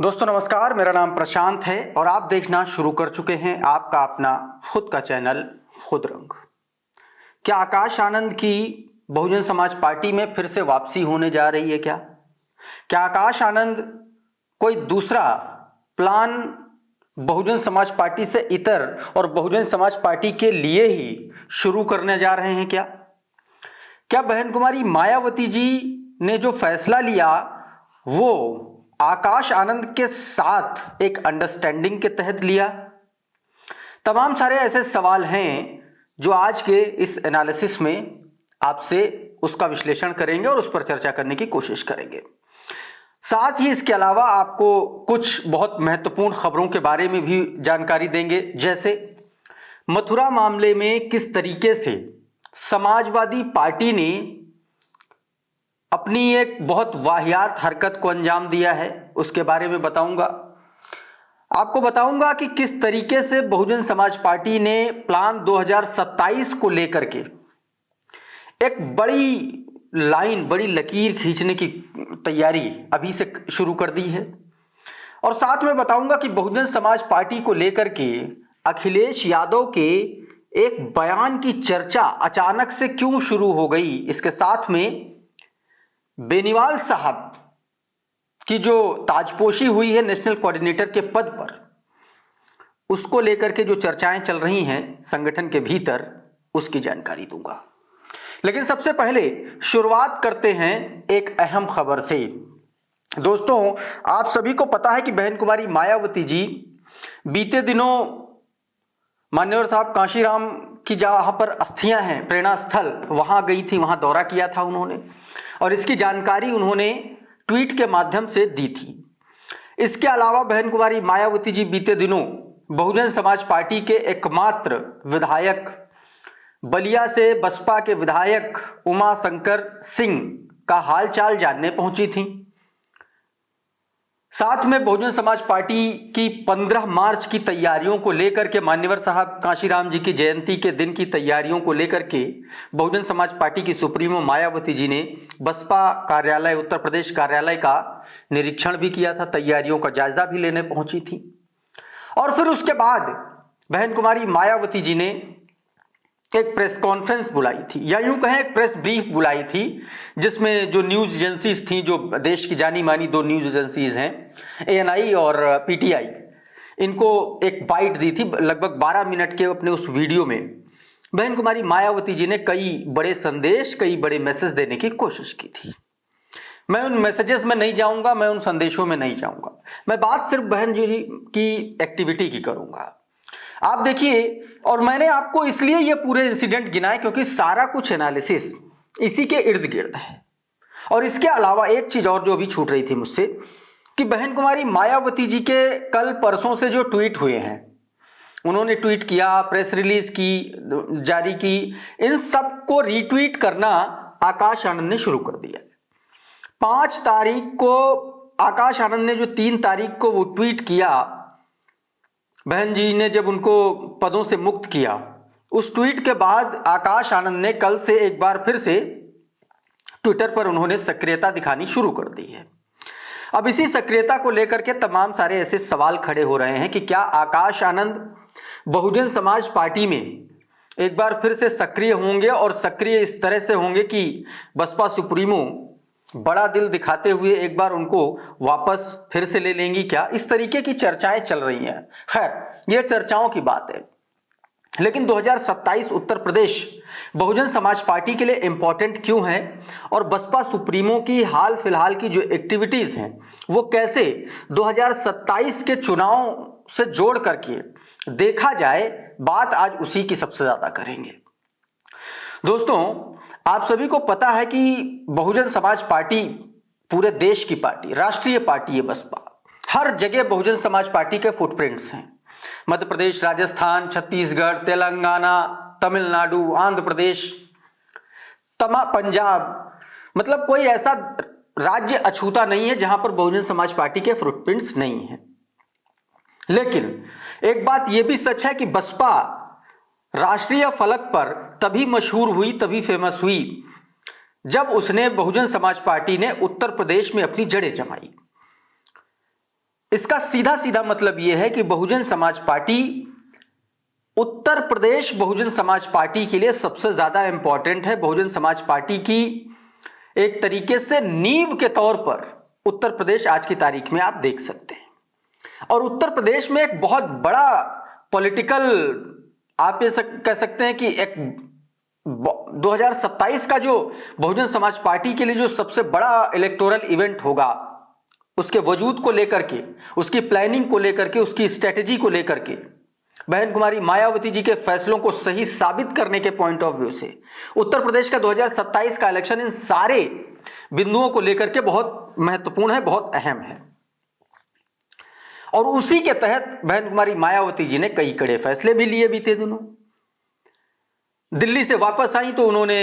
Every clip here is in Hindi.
दोस्तों नमस्कार, मेरा नाम प्रशांत है और आप देखना शुरू कर चुके हैं आपका अपना खुद का चैनल खुद रंग। क्या आकाश आनंद की बहुजन समाज पार्टी में फिर से वापसी होने जा रही है? क्या आकाश आनंद कोई दूसरा प्लान बहुजन समाज पार्टी से इतर और बहुजन समाज पार्टी के लिए ही शुरू करने जा रहे हैं? क्या बहन कुमारी मायावती जी ने जो फैसला लिया वो आकाश आनंद के साथ एक अंडरस्टैंडिंग के तहत लिया? तमाम सारे ऐसे सवाल हैं जो आज के इस एनालिसिस में आपसे उसका विश्लेषण करेंगे और उस पर चर्चा करने की कोशिश करेंगे। साथ ही इसके अलावा आपको कुछ बहुत महत्वपूर्ण खबरों के बारे में भी जानकारी देंगे, जैसे मथुरा मामले में किस तरीके से समाजवादी पार्टी ने अपनी एक बहुत वाहियात हरकत को अंजाम दिया है, उसके बारे में बताऊंगा। आपको बताऊंगा कि किस तरीके से बहुजन समाज पार्टी ने प्लान 2027 को लेकर के एक बड़ी लाइन, बड़ी लकीर खींचने की तैयारी अभी से शुरू कर दी है। और साथ में बताऊंगा कि बहुजन समाज पार्टी को लेकर के अखिलेश यादव के एक बयान की चर्चा अचानक से क्यों शुरू हो गई। इसके साथ में बेनीवाल साहब की जो ताजपोशी हुई है नेशनल कोऑर्डिनेटर के पद पर, उसको लेकर के जो चर्चाएं चल रही हैं संगठन के भीतर, उसकी जानकारी दूंगा। लेकिन सबसे पहले शुरुआत करते हैं एक अहम खबर से। दोस्तों, आप सभी को पता है कि बहन कुमारी मायावती जी बीते दिनों मान्यवर साहब कांशीराम की जहां पर अस्थियां हैं, प्रेरणा स्थल, वहां गई थी, वहां दौरा किया था उन्होंने, और इसकी जानकारी उन्होंने ट्वीट के माध्यम से दी थी। इसके अलावा बहन कुमारी मायावती जी बीते दिनों बहुजन समाज पार्टी के एकमात्र विधायक, बलिया से बसपा के विधायक उमा शंकर सिंह का हालचाल जानने पहुंची थी। साथ में बहुजन समाज पार्टी की 15 मार्च की तैयारियों को लेकर के, मान्यवर साहब कांशीराम जी की जयंती के दिन की तैयारियों को लेकर के बहुजन समाज पार्टी की सुप्रीमो मायावती जी ने बसपा कार्यालय, उत्तर प्रदेश कार्यालय का निरीक्षण भी किया था, तैयारियों का जायजा भी लेने पहुंची थी। और फिर उसके बाद बहन कुमारी मायावती जी ने एक प्रेस कॉन्फ्रेंस बुलाई थी, या यूं कहें एक प्रेस ब्रीफ बुलाई थी, जिसमें जो न्यूज एजेंसीज थी, जो देश की जानी मानी 2 न्यूज एजेंसीज हैं, ANI और PTI, इनको एक बाइट दी थी। लगभग 12 मिनट के अपने उस वीडियो में बहन कुमारी मायावती जी ने कई बड़े संदेश, कई बड़े मैसेज देने की कोशिश की थी। मैं उन मैसेजेस में नहीं जाऊंगा, मैं उन संदेशों में नहीं जाऊंगा, मैं बात सिर्फ बहन जी की एक्टिविटी की करूंगा। आप देखिए, और मैंने आपको इसलिए ये पूरे इंसिडेंट गिनाए क्योंकि सारा कुछ एनालिसिस इसी के इर्द गिर्द है। और इसके अलावा एक चीज और जो अभी छूट रही थी मुझसे, कि बहन कुमारी मायावती जी के कल परसों से जो ट्वीट हुए हैं, उन्होंने ट्वीट किया, प्रेस रिलीज की, जारी की, इन सब को रीट्वीट करना आकाश आनंद ने शुरू कर दिया। 5 तारीख को आकाश आनंद ने जो 3 तारीख को वो ट्वीट किया, बहन जी ने जब उनको पदों से मुक्त किया, उस ट्वीट के बाद आकाश आनंद ने कल से एक बार फिर से ट्विटर पर उन्होंने सक्रियता दिखानी शुरू कर दी है। अब इसी सक्रियता को लेकर के तमाम सारे ऐसे सवाल खड़े हो रहे हैं कि क्या आकाश आनंद बहुजन समाज पार्टी में एक बार फिर से सक्रिय होंगे, और सक्रिय इस तरह से होंगे कि बसपा सुप्रीमो बड़ा दिल दिखाते हुए एक बार उनको वापस फिर से ले लेंगी क्या? इस तरीके की चर्चाएं चल रही हैं। खैर, यह चर्चाओं की बात है, लेकिन 2027 उत्तर प्रदेश बहुजन समाज पार्टी के लिए इंपॉर्टेंट क्यों है, और बसपा सुप्रीमो की हाल फिलहाल की जो एक्टिविटीज हैं वो कैसे 2027 के चुनाव से जोड़ करके देखा जाए, बात आज उसी की सबसे ज्यादा करेंगे। दोस्तों, आप सभी को पता है कि बहुजन समाज पार्टी पूरे देश की पार्टी, राष्ट्रीय पार्टी है बसपा। हर जगह बहुजन समाज पार्टी के फुटप्रिंट्स हैं। मध्य प्रदेश, राजस्थान, छत्तीसगढ़, तेलंगाना, तमिलनाडु, आंध्र प्रदेश, पंजाब, मतलब कोई ऐसा राज्य अछूता नहीं है जहां पर बहुजन समाज पार्टी के फुटप्रिंट्स नहीं है। लेकिन एक बात यह भी सच है कि बसपा राष्ट्रीय फलक पर तभी मशहूर हुई, तभी फेमस हुई, जब उसने बहुजन समाज पार्टी ने उत्तर प्रदेश में अपनी जड़ें जमाई। इसका सीधा सीधा मतलब यह है कि बहुजन समाज पार्टी, उत्तर प्रदेश बहुजन समाज पार्टी के लिए सबसे ज्यादा इंपॉर्टेंट है। बहुजन समाज पार्टी की एक तरीके से नींव के तौर पर उत्तर प्रदेश आज की तारीख में आप देख सकते हैं। और उत्तर प्रदेश में एक बहुत बड़ा पॉलिटिकल, आप ये कह सकते हैं कि एक 2027 का जो बहुजन समाज पार्टी के लिए जो सबसे बड़ा इलेक्टोरल इवेंट होगा, उसके वजूद को लेकर के, उसकी प्लानिंग को लेकर के, उसकी स्ट्रेटेजी को लेकर के, बहन कुमारी मायावती जी के फैसलों को सही साबित करने के पॉइंट ऑफ व्यू से उत्तर प्रदेश का 2027 का इलेक्शन इन सारे बिंदुओं को लेकर के बहुत महत्वपूर्ण है, बहुत अहम है। और उसी के तहत बहन कुमारी मायावती जी ने कई कड़े फैसले भी लिए बीते दिनों। दिल्ली से वापस आई तो उन्होंने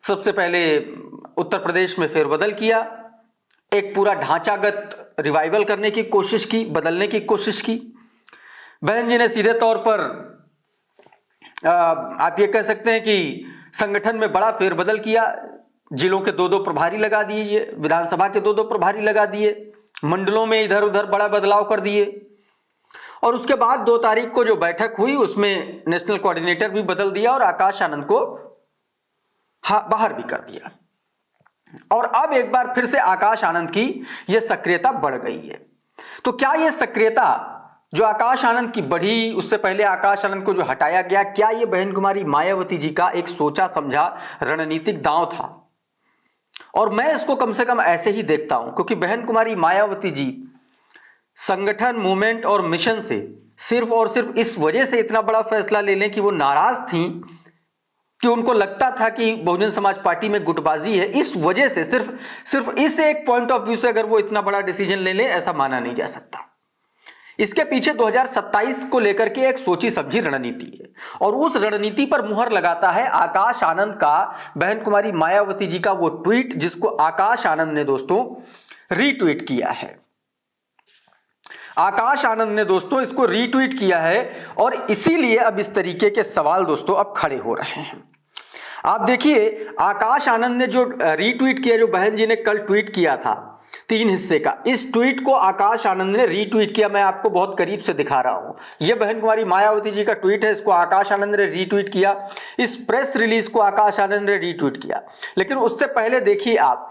सबसे पहले उत्तर प्रदेश में फेरबदल किया, एक पूरा ढांचागत रिवाइवल करने की कोशिश की, बदलने की कोशिश की। बहन जी ने सीधे तौर पर आप ये कह सकते हैं कि संगठन में बड़ा फेरबदल किया। जिलों के 2-2 प्रभारी लगा दिए, विधानसभा के 2-2 प्रभारी लगा दिए, मंडलों में इधर उधर बड़ा बदलाव कर दिए। और उसके बाद 2 तारीख को जो बैठक हुई उसमें नेशनल कोऑर्डिनेटर भी बदल दिया और आकाश आनंद को बाहर भी कर दिया। और अब एक बार फिर से आकाश आनंद की यह सक्रियता बढ़ गई है। तो क्या यह सक्रियता जो आकाश आनंद की बढ़ी, उससे पहले आकाश आनंद को जो हटाया गया, क्या यह बहन कुमारी मायावती जी का एक सोचा समझा रणनीतिक दांव था? और मैं इसको कम से कम ऐसे ही देखता हूं, क्योंकि बहन कुमारी मायावती जी संगठन, मूवमेंट और मिशन से सिर्फ और सिर्फ इस वजह से इतना बड़ा फैसला ले लें कि वो नाराज थी, कि उनको लगता था कि बहुजन समाज पार्टी में गुटबाजी है, इस वजह से सिर्फ इस एक पॉइंट ऑफ व्यू से अगर वो इतना बड़ा डिसीजन ले ले, ऐसा माना नहीं जा सकता। इसके पीछे 2027 को लेकर के एक सोची समझी रणनीति है। और उस रणनीति पर मुहर लगाता है आकाश आनंद का, बहन कुमारी मायावती जी का वो ट्वीट, जिसको आकाश आनंद ने दोस्तों रीट्वीट किया है। आकाश आनंद ने दोस्तों इसको रीट्वीट किया है और इसीलिए अब इस तरीके के सवाल दोस्तों अब खड़े हो रहे हैं। आप देखिए, आकाश आनंद ने जो रीट्वीट किया, जो बहन जी ने कल ट्वीट किया था 3 हिस्से का, इस ट्वीट को आकाश आनंद ने रीट्वीट किया। मैं आपको बहुत करीब से दिखा रहा हूं, यह बहन कुमारी मायावती जी का ट्वीट है, इसको आकाश आनंद ने रीट्वीट किया। इस प्रेस रिलीज को आकाश आनंद ने रीट्वीट किया। लेकिन उससे पहले देखिए आप,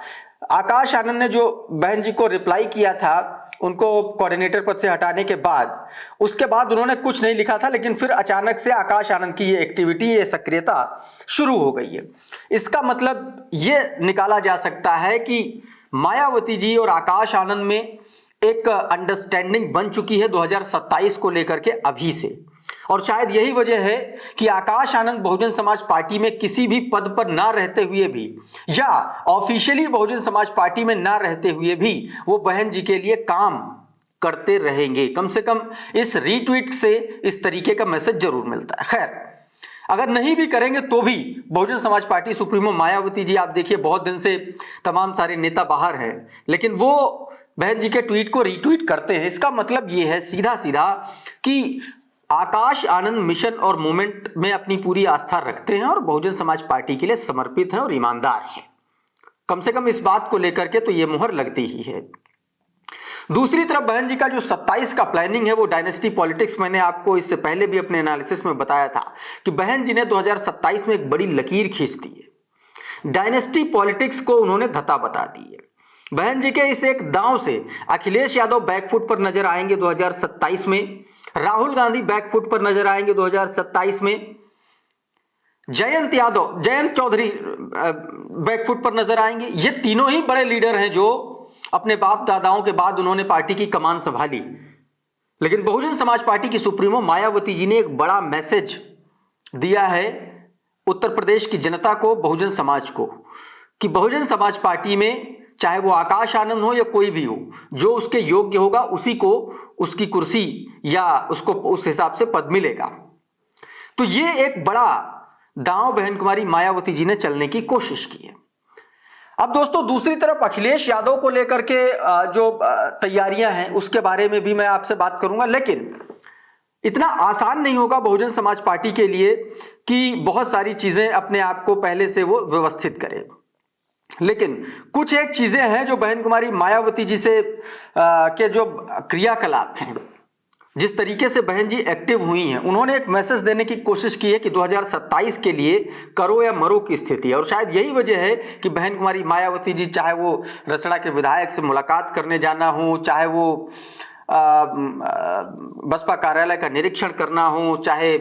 आकाश आनंद ने जो बहन जी को रिप्लाई किया था उनको कोऑर्डिनेटर पद से हटाने के बाद, उसके बाद उन्होंने कुछ नहीं लिखा था, लेकिन फिर अचानक से आकाश आनंद की ये एक्टिविटी, ये सक्रियता शुरू हो गई है। इसका मतलब ये निकाला जा सकता है कि मायावती जी और आकाश आनंद में एक अंडरस्टैंडिंग बन चुकी है 2027 को लेकर के अभी से। और शायद यही वजह है कि आकाश आनंद बहुजन समाज पार्टी में किसी भी पद पर ना रहते हुए भी, या ऑफिशियली बहुजन समाज पार्टी में ना रहते हुए भी, वो बहन जी के लिए काम करते रहेंगे। कम से कम इस रीट्वीट से इस तरीके का मैसेज जरूर मिलता है। खैर, अगर नहीं भी करेंगे तो भी बहुजन समाज पार्टी सुप्रीमो मायावती जी, आप देखिए बहुत दिन से तमाम सारे नेता बाहर हैं, लेकिन वो बहन जी के ट्वीट को रीट्वीट करते हैं। इसका मतलब ये है सीधा सीधा कि आकाश आनंद मिशन और मूवमेंट में अपनी पूरी आस्था रखते हैं और बहुजन समाज पार्टी के लिए समर्पित हैं और ईमानदार हैं। कम से कम इस बात को लेकर के तो ये मुहर लगती ही है। दूसरी तरफ बहन जी का जो 27 का प्लानिंग है वो डायनेस्टी पॉलिटिक्स, मैंने आपको इससे पहले भी अपने एनालिसिस में बताया था कि बहन जी ने 2027 में एक बड़ी लकीर खींच दी है। डायनेस्टी पॉलिटिक्स को उन्होंने धता बता दी है। बहन जी के इस एक दांव से अखिलेश यादव बैकफुट पर नजर आएंगे 2027 में, राहुल गांधी बैकफुट पर नजर आएंगे 2027 में, जयंत चौधरी बैकफुट पर नजर आएंगे। ये तीनों ही बड़े लीडर हैं जो अपने बाप दादाओं के बाद उन्होंने पार्टी की कमान संभाली। लेकिन बहुजन समाज पार्टी की सुप्रीमो मायावती जी ने एक बड़ा मैसेज दिया है उत्तर प्रदेश की जनता को, बहुजन समाज को, कि बहुजन समाज पार्टी में चाहे वो आकाश आनंद हो या कोई भी हो, जो उसके योग्य होगा उसी को उसकी कुर्सी या उसको उस हिसाब से पद मिलेगा। तो ये एक बड़ा दांव बहन कुमारी मायावती जी ने चलने की कोशिश की है। अब दोस्तों दूसरी तरफ अखिलेश यादव को लेकर के जो तैयारियां हैं उसके बारे में भी मैं आपसे बात करूंगा, लेकिन इतना आसान नहीं होगा बहुजन समाज पार्टी के लिए कि बहुत सारी चीजें अपने आप को पहले से वो व्यवस्थित करें। लेकिन कुछ एक चीजें हैं जो बहन कुमारी मायावती जी से के जो क्रियाकलाप हैं, जिस तरीके से बहन जी एक्टिव हुई हैं, उन्होंने एक मैसेज देने की कोशिश की है कि 2027 के लिए करो या मरो की स्थिति है। और शायद यही वजह है कि बहन कुमारी मायावती जी, चाहे वो रसड़ा के विधायक से मुलाकात करने जाना हो, चाहे वो बसपा कार्यालय का निरीक्षण करना हो, चाहे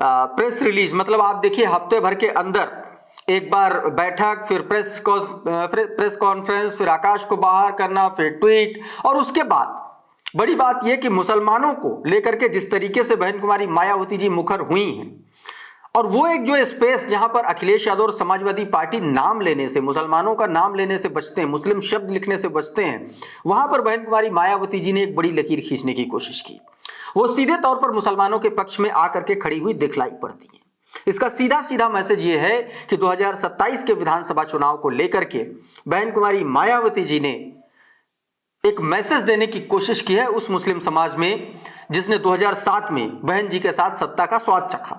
प्रेस रिलीज, मतलब आप देखिए हफ्ते भर के अंदर एक बार बैठक, फिर प्रेस कॉन्फ्रेंस, फिर आकाश को बाहर करना, फिर ट्वीट, और उसके बाद बड़ी बात यह कि मुसलमानों को लेकर के जिस तरीके से बहन कुमारी मायावती जी मुखर हुई हैं, और वो एक जो स्पेस जहां पर अखिलेश यादव और समाजवादी पार्टी नाम लेने से, मुसलमानों का नाम लेने से बचते हैं, मुस्लिम शब्द लिखने से बचते हैं, वहां पर बहन कुमारी मायावती जी ने एक बड़ी लकीर खींचने की कोशिश की। वो सीधे तौर पर मुसलमानों के पक्ष में आकर के खड़ी हुई दिखलाई पड़ती है। इसका सीधा सीधा मैसेज ये है कि 2027 के विधानसभा चुनाव को लेकर के बहन कुमारी मायावती जी ने एक मैसेज देने की कोशिश की है उस मुस्लिम समाज में जिसने 2007 में बहन जी के साथ सत्ता का स्वाद चखा।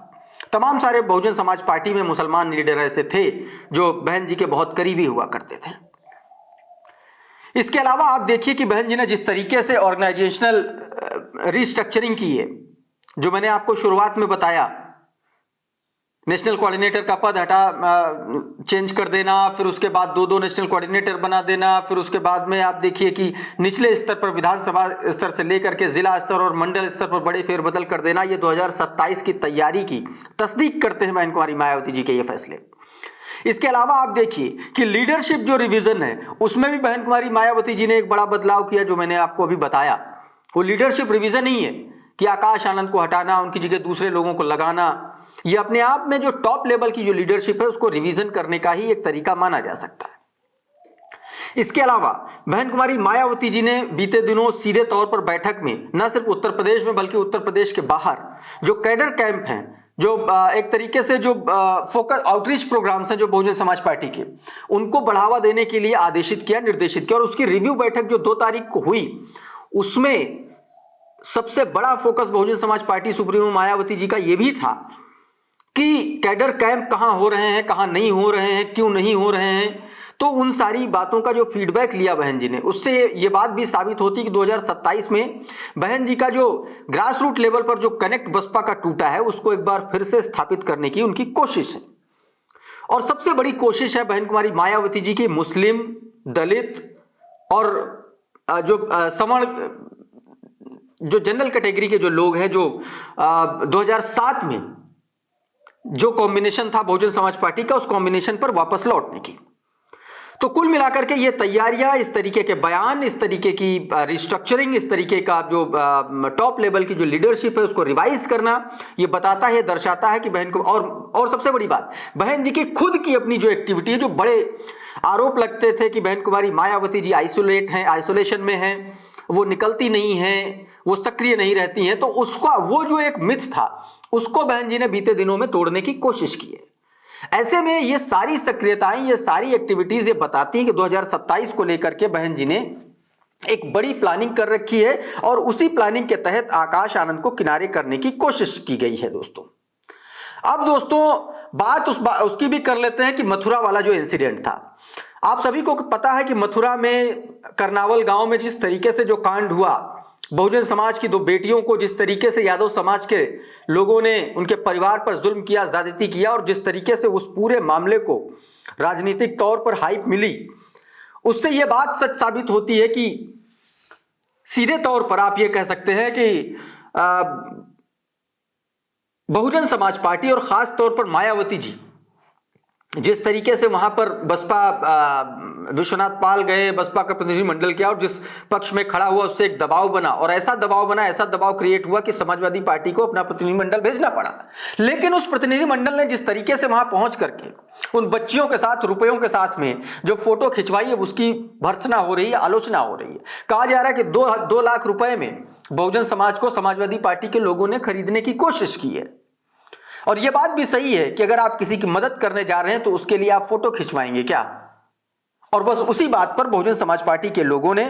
तमाम सारे बहुजन समाज पार्टी में मुसलमान लीडर ऐसे थे जो बहन जी के बहुत करीबी हुआ करते थे। इसके अलावा आप देखिए कि बहन जी ने जिस तरीके से ऑर्गेनाइजेशनल रिस्ट्रक्चरिंग की है, जो मैंने आपको शुरुआत में बताया, नेशनल कोऑर्डिनेटर का पद चेंज कर देना, फिर उसके बाद दो नेशनल कोऑर्डिनेटर बना देना, फिर उसके बाद में आप देखिए कि निचले स्तर पर विधानसभा स्तर से लेकर के जिला स्तर और मंडल स्तर पर बड़े फेरबदल कर देना, ये 2027 की तैयारी की तस्दीक करते हैं बहन कुमारी मायावती जी के ये फैसले। इसके अलावा आप देखिए कि लीडरशिप जो रिवीजन है उसमें भी बहन कुमारी मायावती जी ने एक बड़ा बदलाव किया, जो मैंने आपको अभी बताया। वो लीडरशिप रिवीजन नहीं है कि आकाश आनंद को हटाना, उनकी जगह दूसरे लोगों को लगाना, ये अपने आप में जो टॉप लेवल की जो लीडरशिप है उसको रिवीजन करने का ही एक तरीका माना जा सकता है। इसके अलावा बहन कुमारी मायावती जी ने बीते दिनों सीधे तौर पर बैठक में न सिर्फ उत्तर प्रदेश में बल्कि उत्तर प्रदेश के बाहर जो कैडर कैंप हैं, जो एक तरीके से जो फोकस आउटरीच प्रोग्राम्स हैं जो बहुजन समाज पार्टी के, उनको बढ़ावा देने के लिए आदेशित किया, निर्देशित किया। और उसकी रिव्यू बैठक जो 2 तारीख को हुई, उसमें सबसे बड़ा focus Bahujan Samaj party supremo Mayawati ji का यह भी था कि कैडर कैंप कहां हो रहे हैं, कहां नहीं हो रहे हैं, क्यों नहीं हो रहे हैं। तो उन सारी बातों का जो फीडबैक लिया बहन जी ने, उससे ये बात भी साबित होती कि 2027 में बहन जी का जो ग्रास रूट लेवल पर जो कनेक्ट बसपा का टूटा है उसको एक बार फिर से स्थापित करने की उनकी कोशिश है। और सबसे बड़ी कोशिश है बहन कुमारी मायावती जी की मुस्लिम, दलित और जो सवर्ण, जो जनरल कैटेगरी के जो लोग हैं, जो 2007 में जो कॉम्बिनेशन था बहुजन समाज पार्टी का, उस कॉम्बिनेशन पर वापस लौटने की। तो कुल मिलाकर के ये तैयारियां, इस तरीके के बयान, इस तरीके की रिस्ट्रक्चरिंग, इस तरीके का जो टॉप लेवल की जो लीडरशिप है उसको रिवाइज करना, ये बताता है, दर्शाता है कि बहन को, और सबसे बड़ी बात, बहन जी की खुद की अपनी जो एक्टिविटी है, जो बड़े आरोप लगते थे कि बहन कुमारी मायावती जी आइसोलेट हैं, आइसोलेशन में हैं, वो निकलती नहीं हैं, वो सक्रिय नहीं रहती हैं, तो उसका वो जो एक मिथ था उसको बहन जी ने बीते दिनों में तोड़ने की कोशिश की है। ऐसे में ये सारी सक्रियताएं, ये सारी एक्टिविटीज ये बताती हैं कि 2027 को लेकर के बहन जी ने एक बड़ी प्लानिंग कर रखी है और उसी प्लानिंग के तहत आकाश आनंद को किनारे करने की कोशिश की गई है। दोस्तों अब दोस्तों बात उसकी भी कर लेते हैं कि मथुरा वाला जो इंसिडेंट था, आप सभी को पता है कि मथुरा में करनावल गांव में जिस तरीके से जो कांड हुआ, बहुजन समाज की 2 बेटियों को जिस तरीके से यादव समाज के लोगों ने उनके परिवार पर जुल्म किया, ज्यादती किया, और जिस तरीके से उस पूरे मामले को राजनीतिक तौर पर हाइप मिली, उससे यह बात सच साबित होती है कि सीधे तौर पर आप ये कह सकते हैं कि बहुजन समाज पार्टी और खास तौर पर मायावती जी जिस तरीके से वहां पर बसपा विश्वनाथ पाल गए, बसपा का प्रतिनिधिमंडल किया और जिस पक्ष में खड़ा हुआ उससे एक दबाव बना, और ऐसा दबाव क्रिएट हुआ कि समाजवादी पार्टी को अपना प्रतिनिधिमंडल भेजना पड़ा। लेकिन उस प्रतिनिधिमंडल ने जिस तरीके से वहां पहुंच करके उन बच्चियों के साथ, रुपयों के साथ में जो फोटो खिंचवाई है, उसकी भर्त्सना हो रही है, आलोचना हो रही है। कहा जा रहा है कि 2 लाख रुपए में बहुजन समाज को समाजवादी पार्टी के लोगों ने खरीदने की कोशिश की है। और यह बात भी सही है कि अगर आप किसी की मदद करने जा रहे हैं तो उसके लिए आप फोटो खिंचवाएंगे क्या? और बस उसी बात पर बहुजन समाज पार्टी के लोगों ने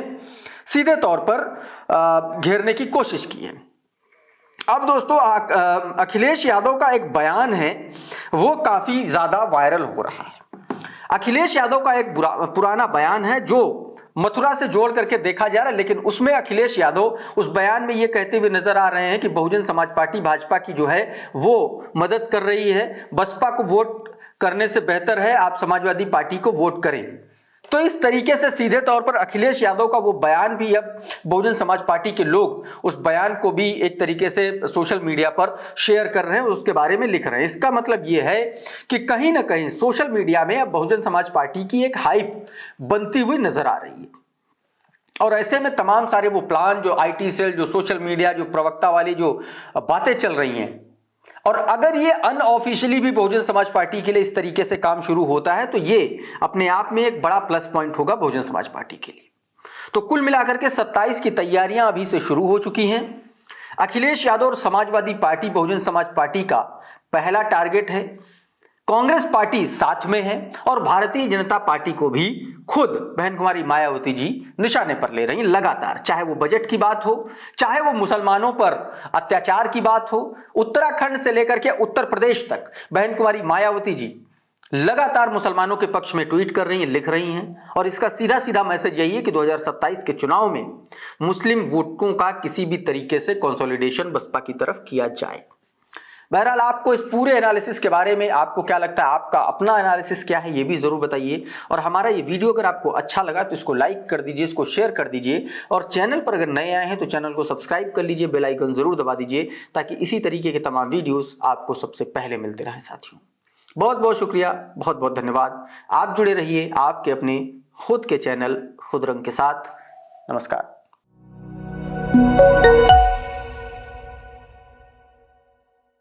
सीधे तौर पर घेरने की कोशिश की है। अब दोस्तों अखिलेश यादव का एक बयान है, वो काफी ज्यादा वायरल हो रहा है। अखिलेश यादव का एक पुराना बयान है जो मथुरा से जोड़ करके देखा जा रहा है, लेकिन उसमें अखिलेश यादव उस बयान में यह कहते हुए नजर आ रहे हैं कि बहुजन समाज पार्टी भाजपा की जो है वो मदद कर रही है, बसपा को वोट करने से बेहतर है आप समाजवादी पार्टी को वोट करें। तो इस तरीके से सीधे तौर पर अखिलेश यादव का वो बयान भी अब बहुजन समाज पार्टी के लोग उस बयान को भी एक तरीके से सोशल मीडिया पर शेयर कर रहे हैं, उसके बारे में लिख रहे हैं। इसका मतलब ये है कि कहीं ना कहीं सोशल मीडिया में अब बहुजन समाज पार्टी की एक हाइप बनती हुई नजर आ रही है। और ऐसे में तमाम सारे वो प्लान, जो आईटी सेल, जो सोशल मीडिया, जो प्रवक्ता वाली जो बातें चल रही हैं, और अगर ये अनऑफिशियली भी बहुजन समाज पार्टी के लिए इस तरीके से काम शुरू होता है तो ये अपने आप में एक बड़ा प्लस पॉइंट होगा बहुजन समाज पार्टी के लिए। तो कुल मिलाकर के 27 की तैयारियां अभी से शुरू हो चुकी हैं। अखिलेश यादव और समाजवादी पार्टी बहुजन समाज पार्टी का पहला टारगेट है। कांग्रेस पार्टी साथ में है और भारतीय जनता पार्टी को भी खुद बहन कुमारी मायावती जी निशाने पर ले रही हैं लगातार, चाहे वो बजट की बात हो, चाहे वो मुसलमानों पर अत्याचार की बात हो। उत्तराखंड से लेकर के उत्तर प्रदेश तक बहन कुमारी मायावती जी लगातार मुसलमानों के पक्ष में ट्वीट कर रही हैं, लिख रही हैं, और इसका सीधा सीधा मैसेज यही है कि 2027 के चुनाव में मुस्लिम वोटों का किसी भी तरीके से कंसोलिडेशन बसपा की तरफ किया जाए। बहरहाल आपको इस पूरे एनालिसिस के बारे में आपको क्या लगता है, आपका अपना एनालिसिस क्या है, ये भी जरूर बताइए। और हमारा ये वीडियो अगर आपको अच्छा लगा तो इसको लाइक कर दीजिए, इसको शेयर कर दीजिए, और चैनल पर अगर नए आए हैं तो चैनल को सब्सक्राइब कर लीजिए, बेल आइकन जरूर दबा दीजिए ताकि इसी तरीके के तमाम वीडियोस आपको सबसे पहले मिलते रहें। साथियों बहुत बहुत शुक्रिया, बहुत बहुत धन्यवाद। आप जुड़े रहिए आपके अपने खुद के चैनल खुद रंग के साथ। नमस्कार।